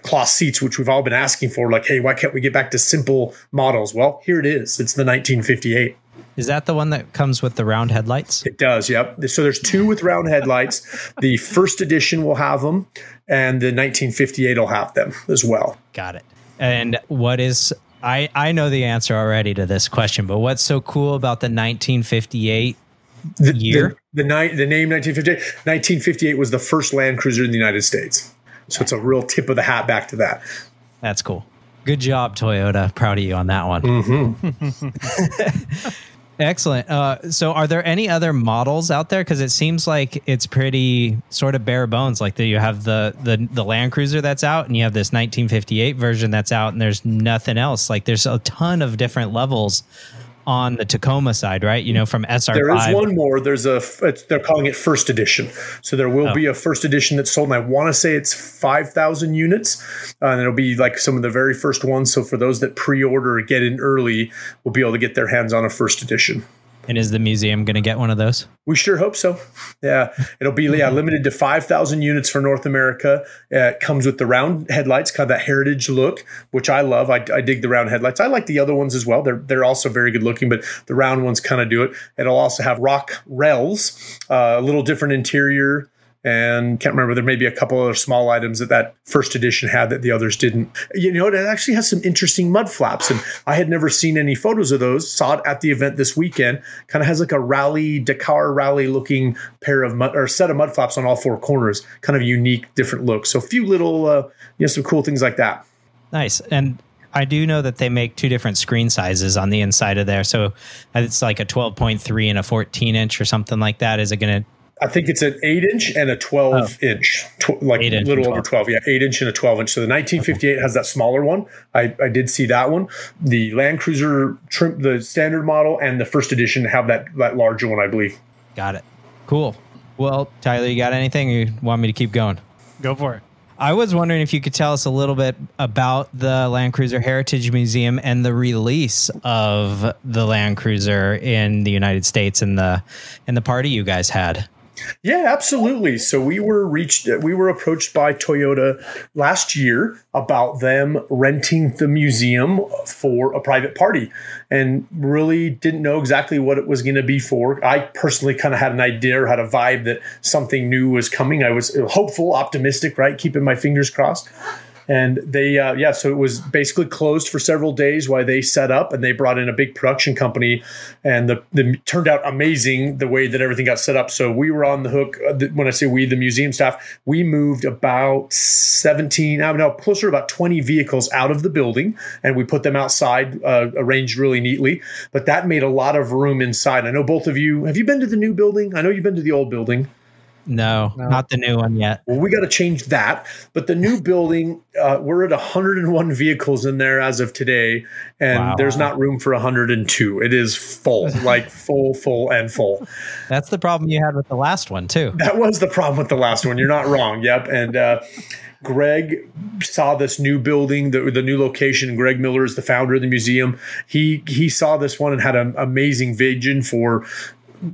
cloth seats, which we've all been asking for. Hey, why can't we get back to simple models? Well, here it is. It's the 1958. Is that the one that comes with the round headlights? It does, yep. So there's two with round headlights. The first edition will have them, and the 1958 will have them as well. Got it. And what is... I know the answer already to this question, but what's so cool about the 1958 year? The name 1958? 1958 was the first Land Cruiser in the United States. So it's a real tip of the hat back to that. That's cool. Good job, Toyota. Proud of you on that one. Mm-hmm. Excellent. So are there any other models out there? Because it seems like it's pretty sort of bare bones. You have the Land Cruiser that's out, and you have this 1958 version that's out, and there's nothing else. There's a ton of different levels on the Tacoma side, right? From SR5. There is one more. They're calling it first edition. So there will be a first edition that's sold, and I want to say it's 5,000 units. And it'll be some of the very first ones. So for those that pre-order or get in early, will be able to get their hands on a first edition. And is the museum going to get one of those? We sure hope so. Yeah, it'll be limited to 5,000 units for North America. It comes with the round headlights, kind of that heritage look, which I love. I dig the round headlights. I like the other ones as well. They're also very good looking, but the round ones kind of do it. It'll also have rock rails, a little different interior. And can't remember, there may be a couple other small items that first edition had that the others didn't. You know, it actually has some interesting mud flaps, and I had never seen any photos of those. Saw it at the event this weekend. Kind of has like a Dakar rally looking pair of set of mud flaps on all four corners. Kind of unique, different look. So a few little, some cool things like that. Nice. And I do know that they make two different screen sizes on the inside of there. So it's like a 12.3 and a 14 inch or something like that. Is it going to... I think it's an 8-inch and a 12-inch, like a little over 12. Yeah, 8-inch and a 12-inch. So the 1958 has that smaller one. I did see that one. The Land Cruiser trim, the standard model, and the first edition have that larger one, I believe. Got it. Cool. Well, Tyler, you got anything, or you want me to keep going? Go for it. I was wondering if you could tell us a little bit about the Land Cruiser Heritage Museum and the release of the Land Cruiser in the United States and the party you guys had. Yeah, absolutely. So we were approached by Toyota last year about them renting the museum for a private party, and really didn't know exactly what it was going to be for. I personally kind of had an idea or had a vibe that something new was coming. I was hopeful, optimistic, right? Keeping my fingers crossed. And they, so it was basically closed for several days while they set up, and they brought in a big production company, and the turned out amazing the way that everything got set up. So we were on the hook. When I say we, the museum staff, we moved about closer to about 20 vehicles out of the building, and we put them outside, arranged really neatly. But that made a lot of room inside. I know both of you, have you been to the new building? I know you've been to the old building. No, not the new one yet. Well, we got to change that. But the new building, we're at 101 vehicles in there as of today, and there's not room for 102. It is full, like full, and full. That's the problem you had with the last one, too. That was the problem with the last one. You're not wrong. Yep. And Greg saw this new building, the new location. Greg Miller is the founder of the museum. He saw this one and had an amazing vision for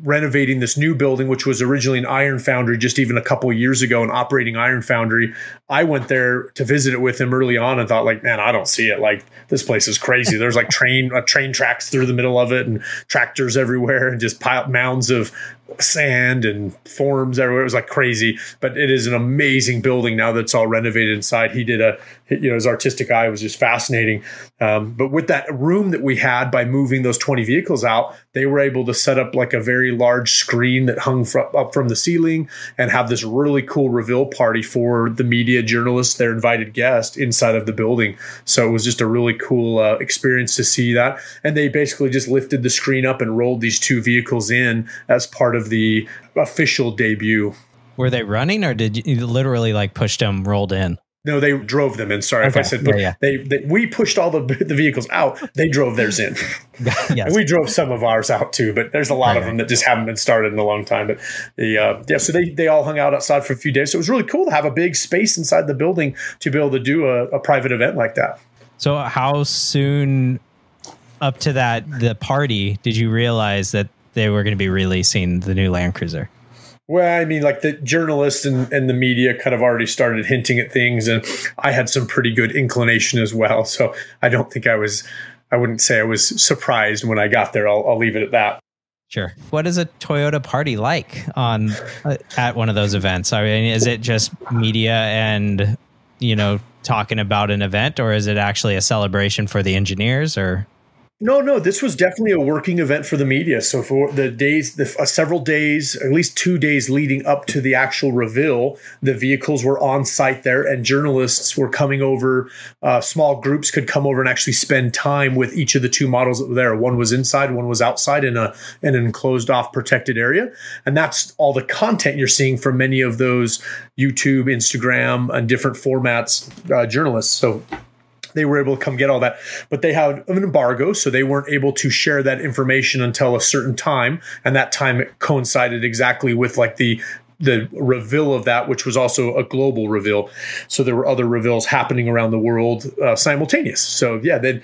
renovating this new building, which was originally an iron foundry just even a couple of years ago, an operating iron foundry. I went there to visit it with him early on and thought, like, man, I don't see it. Like, this place is crazy. There's like train tracks through the middle of it and tractors everywhere and just mounds of sand and forms everywhere. It was like crazy, but it is an amazing building now that's all renovated inside. He did his artistic eye was just fascinating. But with that room that we had, by moving those 20 vehicles out, they were able to set up like a very large screen that hung up from the ceiling and have this really cool reveal party for the media journalists, their invited guests, inside of the building. So it was just a really cool experience to see that. And they basically just lifted the screen up and rolled these two vehicles in as part of the official debut. Were they running, or did you literally like pushed them, rolled in? No, they drove them in. Sorry if I said, we pushed all the vehicles out. They drove theirs in. Yes. And we drove some of ours out too, but there's a lot of them that just haven't been started in a long time. But so they all hung out outside for a few days. So it was really cool to have a big space inside the building to be able to do a private event like that. So how soon up to the party did you realize that they were going to be releasing the new Land Cruiser? Well, I mean, like the journalists and the media kind of already started hinting at things, and I had some pretty good inclination as well. So I don't think I wouldn't say I was surprised when I got there. I'll leave it at that. Sure. What is a Toyota party like at one of those events? I mean, is it just media and, talking about an event, or is it actually a celebration for the engineers, or? No, this was definitely a working event for the media. So for the days, several days, at least 2 days leading up to the actual reveal, the vehicles were on site there, and journalists were coming over. Small groups could come over and actually spend time with each of the two models that were there. One was inside, one was outside in an enclosed off protected area. And that's all the content you're seeing from many of those YouTube, Instagram, and different formats journalists. So they were able to come get all that, but they had an embargo, so they weren't able to share that information until a certain time. And that time coincided exactly with like the the reveal of that, which was also a global reveal. So there were other reveals happening around the world simultaneous. So yeah, then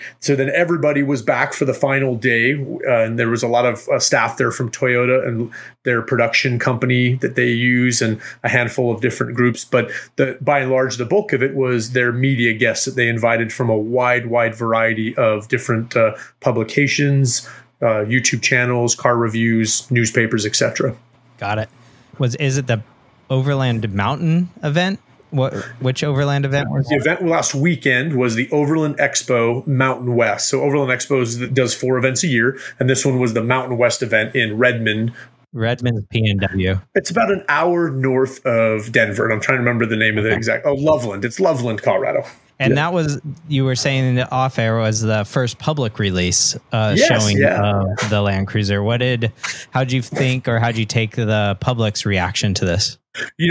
everybody was back for the final day, and there was a lot of staff there from Toyota and their production company that they use, and a handful of different groups. But by and large, the bulk of it was their media guests that they invited from a wide variety of different publications, YouTube channels, car reviews, newspapers, etc. Got it. Is it the Overland Mountain event? Which Overland event was the event last weekend? Was the Overland Expo Mountain West. So Overland Expo does 4 events a year, and this one was the Mountain West event in Redmond's PNW. It's about an hour north of Denver, and I'm trying to remember the name of the exact. Oh, Loveland. It's Loveland, Colorado. And that was, you were saying in the off air, was the first public release showing the Land Cruiser. How'd you think, or how'd you take the public's reaction to this?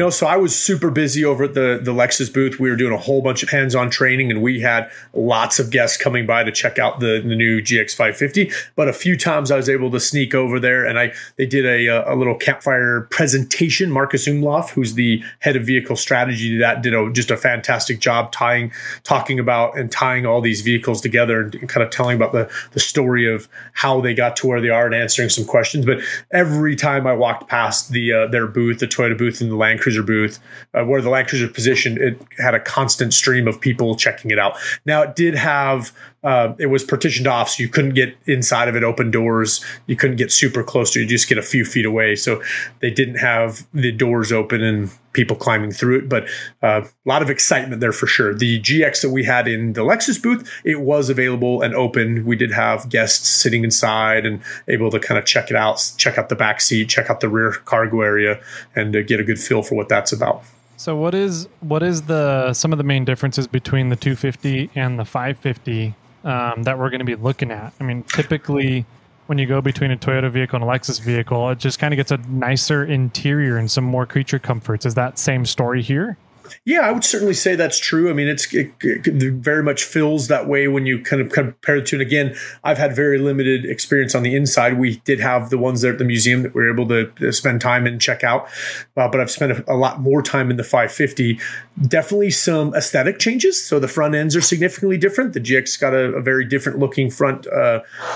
So I was super busy over at the Lexus booth. We were doing a whole bunch of hands-on training, and we had lots of guests coming by to check out the new GX 550. But a few times I was able to sneak over there, and they did a little campfire presentation. Marcus Umlauf, who's the head of vehicle strategy, did just a fantastic job talking about and tying all these vehicles together, and kind of telling about the story of how they got to where they are and answering some questions. But every time I walked past their booth, the Toyota booth, and the Land Cruiser booth, where the Land Cruiser positioned, it had a constant stream of people checking it out. Now, it did have, it was partitioned off, so you couldn't get inside of it, open doors. You couldn't get super close to it. You just get a few feet away. So they didn't have the doors open and people climbing through it, but a lot of excitement there for sure. The GX that we had in the Lexus booth, it was available and open. We did have guests sitting inside and able to kind of check it out, check out the back seat, check out the rear cargo area, and get a good feel for what that's about. So what is some of the main differences between the 250 and the 550 that we're going to be looking at? I mean, typically when you go between a Toyota vehicle and a Lexus vehicle, it just kind of gets a nicer interior and some more creature comforts. Is that same story here? Yeah, I would certainly say that's true. I mean, it very much feels that way when you kind of compare the two. And again, I've had very limited experience on the inside. We did have the ones there at the museum that we were able to spend time and check out. But I've spent a lot more time in the 550. Definitely some aesthetic changes. So the front ends are significantly different. The GX got a very different looking front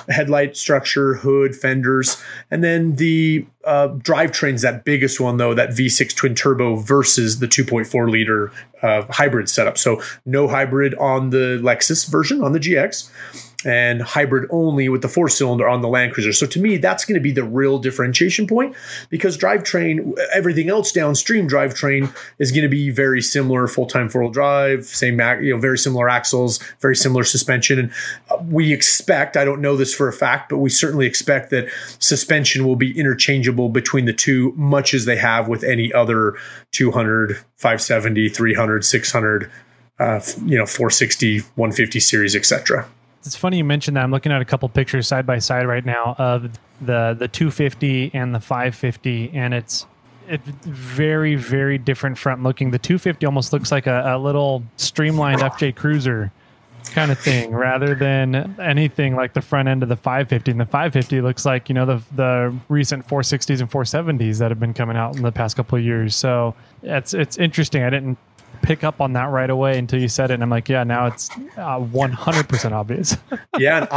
headlight structure, hood, fenders. And then the drivetrain's that biggest one, though, that V6 twin turbo versus the 2.4 liter hybrid setup. So no hybrid on the Lexus version on the GX, and hybrid only with the 4-cylinder on the Land Cruiser. So to me, that's going to be the real differentiation point, because drivetrain, everything else downstream drivetrain is going to be very similar, full-time 4-wheel drive, same, very similar axles, very similar suspension. And we expect, I don't know this for a fact, but we certainly expect that suspension will be interchangeable between the two, much as they have with any other 200, 570, 300, 600, 460, 150 series, etc. It's funny you mentioned that. I'm looking at a couple pictures side by side right now of the 250 and the 550, and it's very, very different front looking. The 250 almost looks like a little streamlined FJ Cruiser kind of thing, rather than anything like the front end of the 550. And the 550 looks like, the recent 460s and 470s that have been coming out in the past couple of years. So it's interesting. I didn't pick up on that right away until you said it, and I'm like, yeah, now it's 100% obvious. Yeah, and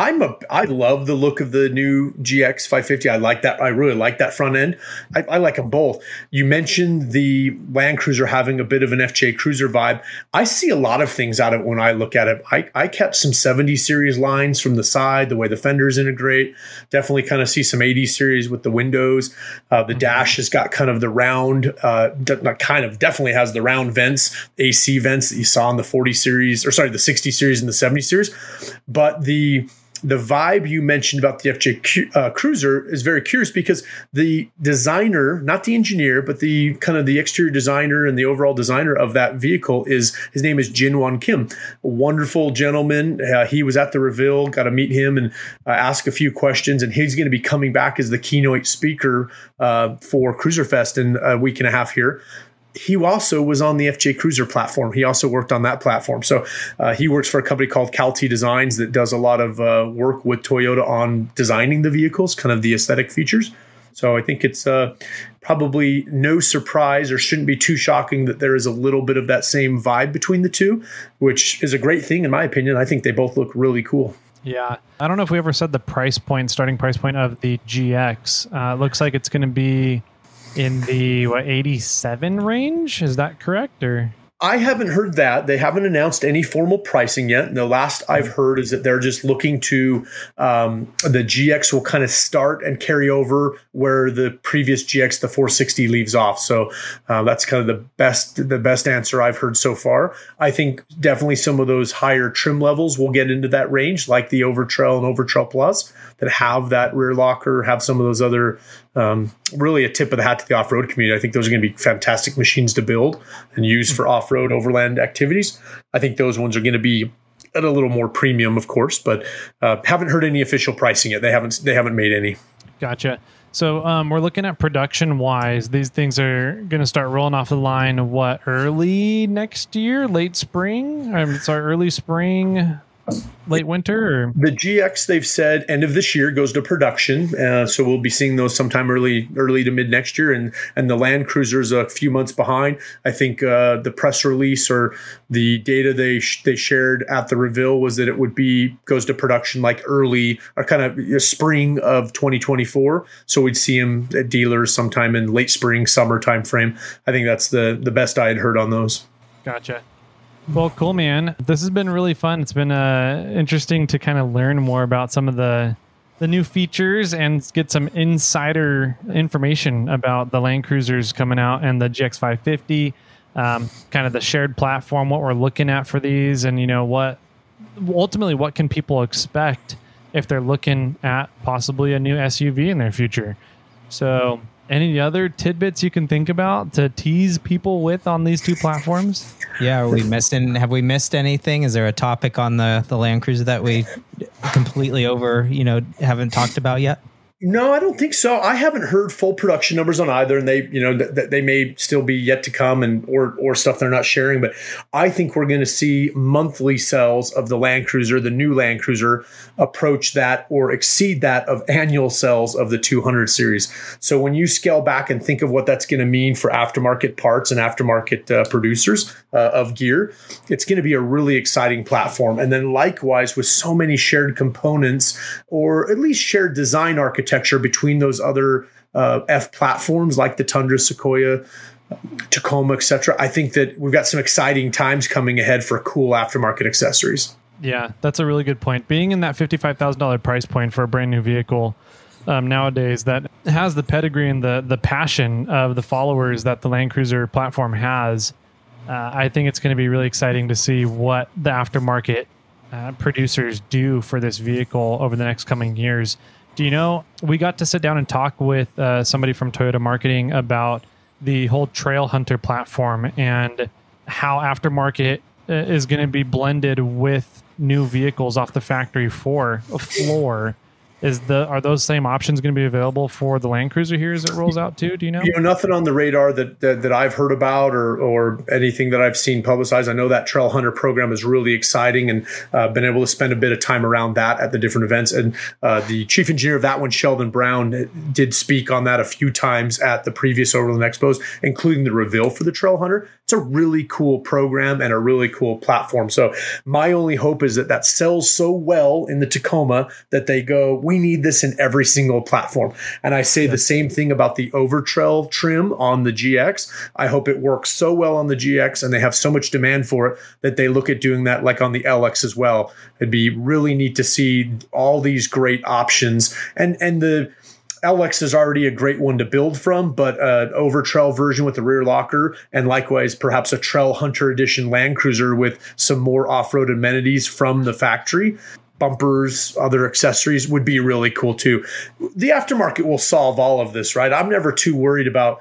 I love the look of the new GX 550. I like that. I really like that front end. I like them both. You mentioned the Land Cruiser having a bit of an FJ Cruiser vibe. I see a lot of things out of it when I look at it. I kept some 70 series lines from the side, the way the fenders integrate. Definitely kind of see some 80 series with the windows. The dash has got kind of the round, definitely has the round vents, AC vents that you saw in the 40 series, or sorry, the 60 series and the 70 series. But the vibe you mentioned about the FJ Cruiser is very curious, because the designer, not the engineer, but the kind of the exterior designer and the overall designer of that vehicle his name is Jin-Won Kim, a wonderful gentleman. He was at the reveal, got to meet him and ask a few questions, and he's going to be coming back as the keynote speaker for Cruiser Fest in a week and a half here. He also was on the FJ Cruiser platform. He also worked on that platform. So he works for a company called Calty Designs that does a lot of work with Toyota on designing the vehicles, kind of the aesthetic features. So I think it's probably no surprise or shouldn't be too shocking that there is a little bit of that same vibe between the two, which is a great thing in my opinion. I think they both look really cool. Yeah. I don't know if we ever said the starting price point of the GX. Looks like it's going to be in the 87 range. Is that correct? Or I haven't heard that. They haven't announced any formal pricing yet. And the last I've heard is that they're just looking to the GX will kind of start and carry over where the previous GX, the 460, leaves off. So that's kind of the best answer I've heard so far. I think definitely some of those higher trim levels will get into that range, like the Overtrail and Overtrail Plus, that have that rear locker, have some of those other really a tip of the hat to the off-road community. I think those are going to be fantastic machines to build and use for off-road overland activities. I think those ones are going to be at a little more premium, of course, but haven't heard any official pricing yet. They haven't made any. Gotcha. So we're looking at production-wise. These things are going to start rolling off the line, early next year, late spring? Early spring, late winter? Or? The GX, they've said end of this year goes to production. So we'll be seeing those sometime early to mid next year. And the Land Cruiser's a few months behind. I think the press release or the data they shared at the reveal was that it goes to production like early or kind of spring of 2024. So we'd see them at dealers sometime in late spring, summer timeframe. I think that's the best I had heard on those. Gotcha. Well, cool, man. This has been really fun. It's been interesting to kind of learn more about some of the new features and get some insider information about the Land Cruisers coming out and the GX 550, kind of the shared platform, what we're looking at for these, and what can people expect if they're looking at possibly a new SUV in their future. So any other tidbits you can think about to tease people with on these two platforms? Yeah, have we missed anything? Is there a topic on the Land Cruiser that we completely haven't talked about yet? No, I don't think so. I haven't heard full production numbers on either, and they may still be yet to come, or stuff they're not sharing. But I think we're going to see monthly sales of the Land Cruiser, the new Land Cruiser, approach that or exceed that of annual sales of the 200 series. So when you scale back and think of what that's going to mean for aftermarket parts and aftermarket producers of gear, it's going to be a really exciting platform. And then likewise, with so many shared components or at least shared design architecture between those other F platforms like the Tundra, Sequoia, Tacoma, etc. I think that we've got some exciting times coming ahead for cool aftermarket accessories. Yeah, that's a really good point. Being in that $55,000 price point for a brand new vehicle nowadays that has the pedigree and the passion of the followers that the Land Cruiser platform has, I think it's going to be really exciting to see what the aftermarket producers do for this vehicle over the next coming years. We got to sit down and talk with somebody from Toyota marketing about the whole Trail Hunter platform and how aftermarket is going to be blended with new vehicles off the factory floor. Are those same options going to be available for the Land Cruiser here as it rolls out too? Do you know? Nothing on the radar that I've heard about or anything that I've seen publicized. I know that Trail Hunter program is really exciting and been able to spend a bit of time around that at the different events. And the chief engineer of that one, Sheldon Brown, did speak on that a few times at the previous Overland Expos, including the reveal for the Trail Hunter. It's a really cool program and a really cool platform. So my only hope is that sells so well in the Tacoma that they go, we need this in every single platform. And I say the same thing about the Overtrail trim on the GX. I hope it works so well on the GX and they have so much demand for it that they look at doing that like on the LX as well. It'd be really neat to see all these great options. And the LX is already a great one to build from, but an Overtrail version with the rear locker and likewise perhaps a Trail Hunter edition Land Cruiser with some more off-road amenities from the factory. Bumpers, other accessories would be really cool too. The aftermarket will solve all of this, right? I'm never too worried about,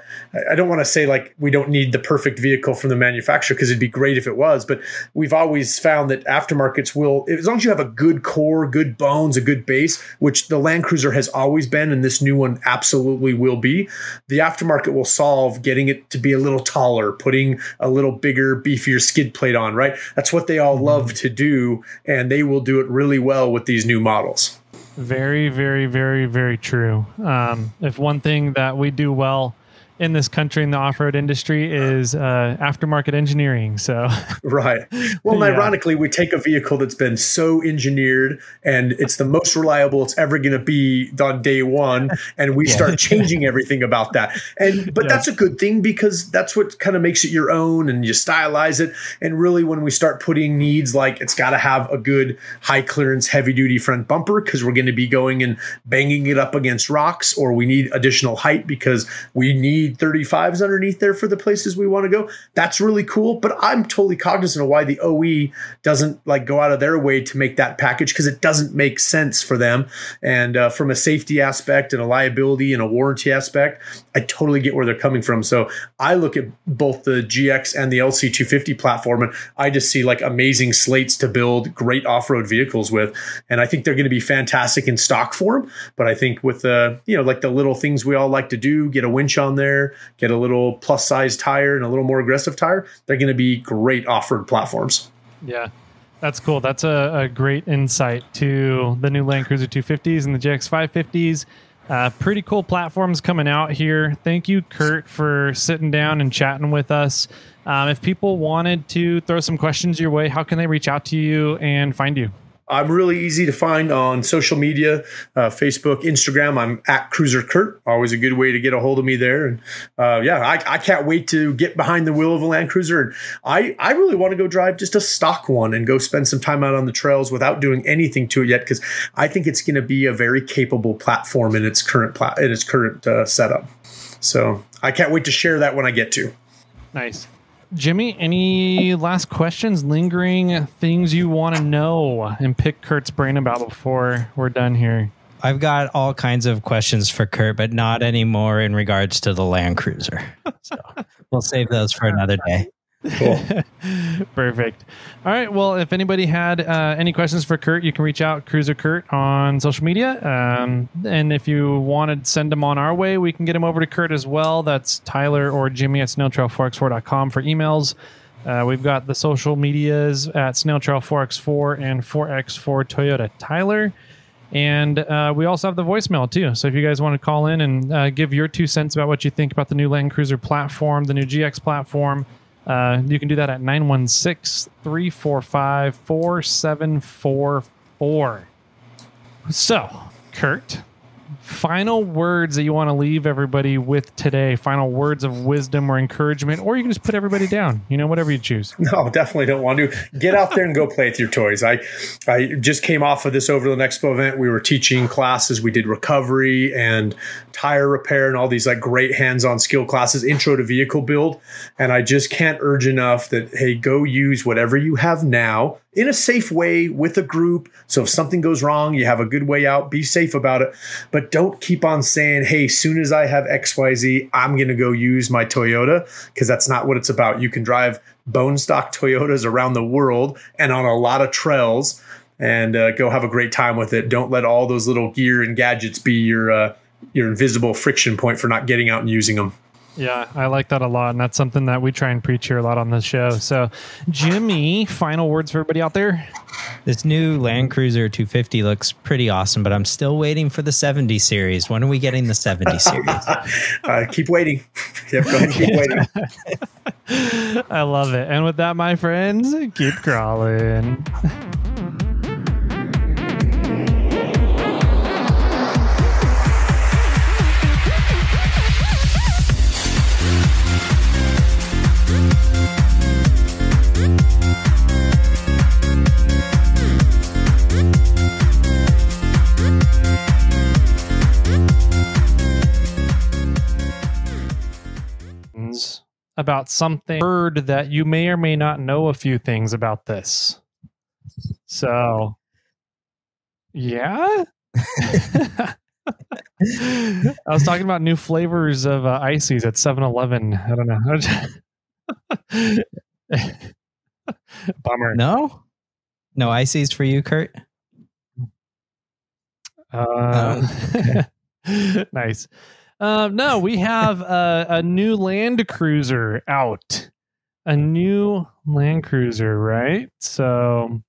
I don't want to say like we don't need the perfect vehicle from the manufacturer because it'd be great if it was, but we've always found that aftermarkets will, as long as you have a good core, good bones, a good base, which the Land Cruiser has always been and this new one absolutely will be, the aftermarket will solve getting it to be a little taller, putting a little bigger, beefier skid plate on, right? That's what they all love to do, and they will do it really well with these new models. Very, very, very, very true. If one thing that we do well in this country in the off-road industry is aftermarket engineering. So right. Well, and ironically, we take a vehicle that's been so engineered and it's the most reliable it's ever going to be on day one, and we start changing everything about that. But that's a good thing, because that's what kind of makes it your own, and you stylize it. And really, when we start putting needs like it's got to have a good high clearance, heavy duty front bumper because we're going to be going and banging it up against rocks, or we need additional height because we need 35s underneath there for the places we want to go. That's really cool. But I'm totally cognizant of why the OE doesn't like go out of their way to make that package, because it doesn't make sense for them. And from a safety aspect and a liability and a warranty aspect, I totally get where they're coming from. So I look at both the GX and the LC250 platform, and I just see like amazing slates to build great off-road vehicles with. And I think they're going to be fantastic in stock form. But I think with like the little things we all like to do, get a winch on there, get a little plus size tire and a little more aggressive tire, they're going to be great off-road platforms. Yeah, that's cool. That's a great insight to the new Land Cruiser 250s and the GX 550s. Pretty cool platforms coming out here. Thank you, Kurt, for sitting down and chatting with us. If people wanted to throw some questions your way, how can they reach out to you and find you? I'm really easy to find on social media, Facebook, Instagram. I'm at Cruiser Kurt. Always a good way to get a hold of me there. And I can't wait to get behind the wheel of a Land Cruiser. And I really want to go drive just a stock one and go spend some time out on the trails without doing anything to it yet, because I think it's going to be a very capable platform in its current setup. So I can't wait to share that when I get to. Nice. Jimmy, any last questions, lingering things you want to know and pick Kurt's brain about before we're done here? I've got all kinds of questions for Kurt, but not anymore in regards to the Land Cruiser. So we'll save those for another day. Cool. Perfect. All right. Well, if anybody had any questions for Kurt, you can reach out Cruiser Kurt on social media. And if you want to send them on our way, we can get them over to Kurt as well. That's Tyler or Jimmy at snailtrail4x4.com for emails. We've got the social medias at snailtrail4x4 and 4x4 Toyota Tyler. And we also have the voicemail too. So if you guys want to call in and give your 2 cents about what you think about the new Land Cruiser platform, the new GX platform, you can do that at 916-345-4744. So, Kurt, final words that you want to leave everybody with today, final words of wisdom or encouragement, or you can just put everybody down, whatever you choose. No, definitely don't want to. Get out there and go play with your toys. I just came off of this Overland Expo event. We were teaching classes. We did recovery and tire repair and all these like great hands-on skill classes, intro to vehicle build. And I just can't urge enough that, hey, go use whatever you have now in a safe way with a group. So if something goes wrong, you have a good way out, be safe about it. But don't keep on saying, hey, soon as I have XYZ, I'm going to go use my Toyota, because that's not what it's about. You can drive bone stock Toyotas around the world and on a lot of trails and go have a great time with it. Don't let all those little gear and gadgets be your invisible friction point for not getting out and using them. Yeah, I like that a lot, and that's something that we try and preach here a lot on this show. So, Jimmy, final words for everybody out there? This new Land Cruiser 250 looks pretty awesome, but I'm still waiting for the 70 series. When are we getting the 70 series? Keep waiting. Yep, go ahead and keep waiting. I love it. And with that, my friends, keep crawling. About something heard that you may or may not know a few things about this. So, yeah. I was talking about new flavors of ices at 7-Eleven. I don't know. Bummer. No ices for you, Kurt. Okay. Nice. No, we have a new Land Cruiser out. A new Land Cruiser, right? So